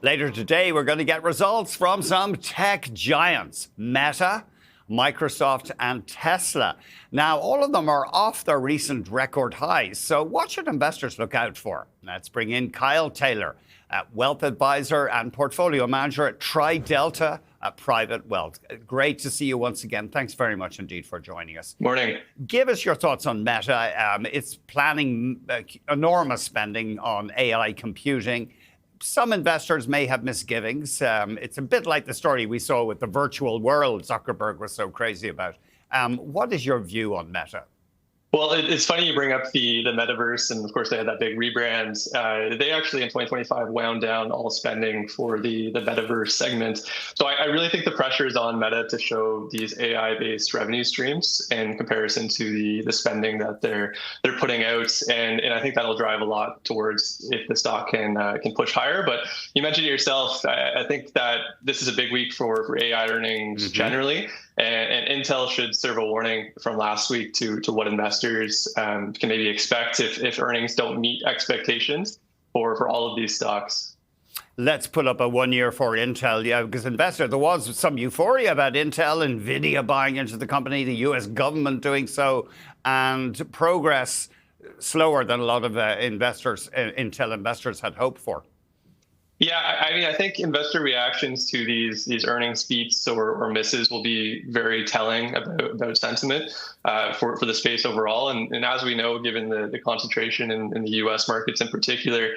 Later today, we're going to get results from some tech giants, Meta, Microsoft, and Tesla. Now, all of them are off their recent record highs. So what should investors look out for? Let's bring in Kyle Taylor, wealth advisor and portfolio manager at Tridelta Private Wealth. Great to see you once again. Thanks very much indeed for joining us. Morning. Give us your thoughts on Meta. It's planning enormous spending on AI computing. Some investors may have misgivings. It's a bit like the story we saw with the virtual world Zuckerberg was so crazy about. What is your view on Meta? Well, it's funny you bring up the metaverse, and of course they had that big rebrand. They actually in 2025 wound down all spending for the metaverse segment. So I really think the pressure is on Meta to show these AI-based revenue streams in comparison to the spending that they're putting out, and I think that'll drive a lot towards if the stock can push higher. But you mentioned it yourself. I think that this is a big week for AI earnings generally. And Intel should serve a warning from last week to what investors can maybe expect if earnings don't meet expectations for all of these stocks. Let's put up a 1 year for Intel, because there was some euphoria about Intel, Nvidia buying into the company, the US government doing so, and progress slower than a lot of Intel investors had hoped for. Yeah, I mean, I think investor reactions to these earnings beats or misses will be very telling about sentiment for the space overall. And as we know, given the concentration in the U.S. markets in particular,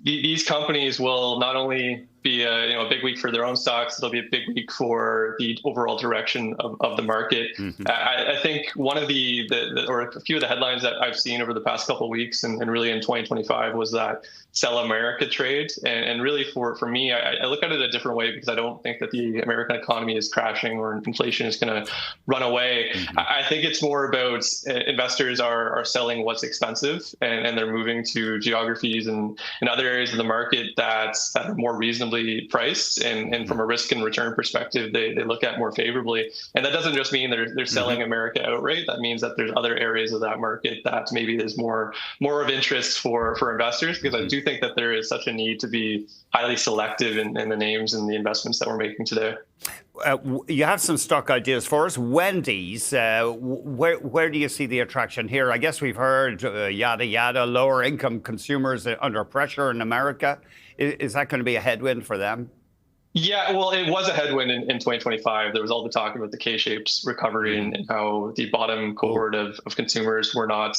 these companies will not only be a big week for their own stocks, it'll be a big week for the overall direction of the market. I think one of or a few of the headlines that I've seen over the past couple of weeks and really in 2025 was that Sell America trade. And really for me, I look at it a different way because I don't think that the American economy is crashing or inflation is going to run away. I think it's more about investors are selling what's expensive and they're moving to geographies and other areas of the market that are more reasonably priced, and from a risk and return perspective, they look at more favorably. And that doesn't just mean they're selling America outright. That means that there's other areas of that market that maybe there's more of interest for investors, because I do think that there is such a need to be highly selective in the names and the investments that we're making today. You have some stock ideas for us. Wendy's, where do you see the attraction here? I guess we've heard yada yada, lower income consumers under pressure in America. Is that going to be a headwind for them? Yeah, well, it was a headwind in 2025. There was all the talk about the K-shaped recovery and how the bottom cohort of consumers were not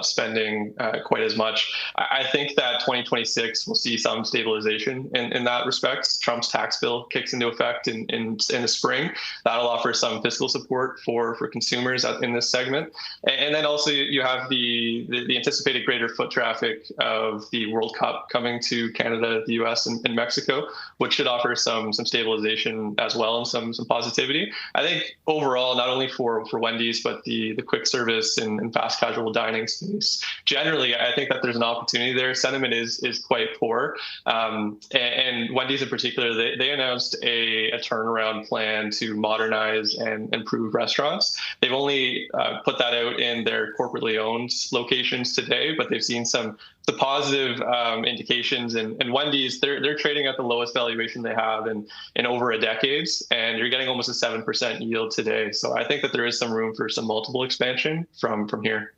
spending quite as much. I think that 2026 will see some stabilization in that respect. Trump's tax bill kicks into effect in the spring. That'll offer some fiscal support for consumers in this segment. And then also you have the anticipated greater foot traffic of the World Cup coming to Canada, the US, and Mexico, which should offer some stabilization as well and some positivity. I think overall, not only for Wendy's, but the quick service and fast casual dining space, generally, I think that there's an opportunity there. Sentiment is quite poor. And Wendy's in particular, they announced a turnaround plan to modernize and improve restaurants. They've only put that out in their corporately owned locations today, but they've seen some positive indications. And Wendy's, they're trading at the lowest valuation they have in over a decade, and you're getting almost a 7% yield today. So I think that there is some room for some multiple expansion from here.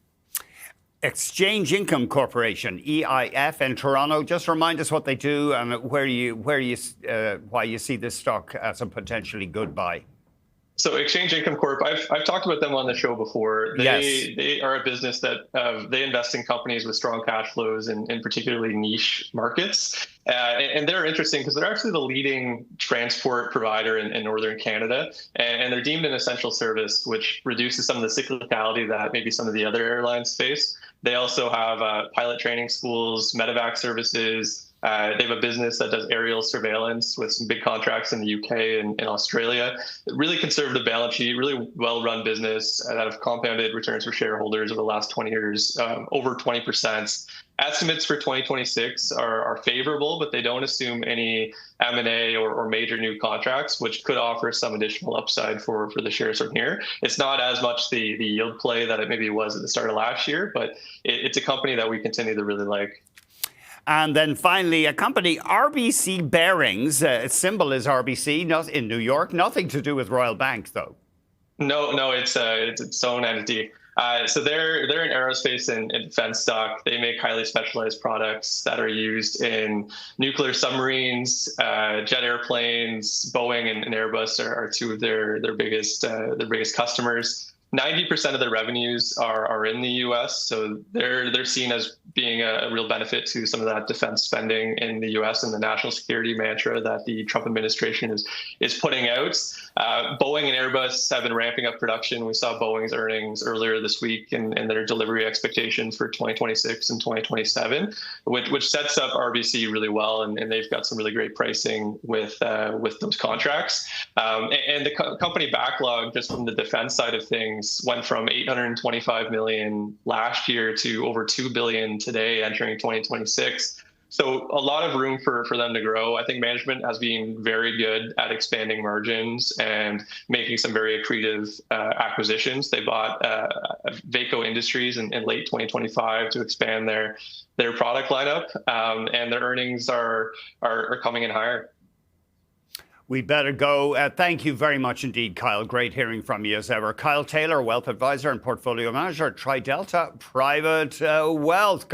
Exchange Income Corporation, EIF, in Toronto. Just remind us what they do and why you see this stock as a potentially good buy. So Exchange Income Corp, I've talked about them on the show before. They are a business that they invest in companies with strong cash flows in particularly niche markets. And they're interesting because they're actually the leading transport provider in northern Canada. And they're deemed an essential service, which reduces some of the cyclicality that maybe some of the other airlines face. They also have pilot training schools, medevac services. They have a business that does aerial surveillance with some big contracts in the UK and Australia. Really conservative balance sheet, really well-run business that have compounded returns for shareholders over the last 20 years, over 20%. Estimates for 2026 are favorable, but they don't assume any M&A or major new contracts, which could offer some additional upside for the shares from here. It's not as much the yield play that it maybe was at the start of last year, but it's a company that we continue to really like. And then finally, a company, RBC Bearings, its symbol is RBC, not in New York. Nothing to do with Royal Bank, though. No, it's its own entity. So they're an aerospace and defense stock. They make highly specialized products that are used in nuclear submarines, jet airplanes. Boeing and Airbus are two of their biggest customers. 90% of their revenues are in the U.S., so they're seen as being a real benefit to some of that defense spending in the U.S. and the national security mantra that the Trump administration is putting out. Boeing and Airbus have been ramping up production. We saw Boeing's earnings earlier this week and their delivery expectations for 2026 and 2027, which sets up RBC really well, and they've got some really great pricing with those contracts. And the company backlog, just from the defense side of things, went from 825 million last year to over 2 billion today entering 2026. So a lot of room for them to grow. I think management has been very good at expanding margins and making some very accretive acquisitions. They bought Vaco Industries in late 2025 to expand their product lineup, and their earnings are coming in higher. We better go. Thank you very much indeed, Kyle. Great hearing from you as ever. Kyle Taylor, Wealth Advisor and Portfolio Manager at Tridelta Private Wealth.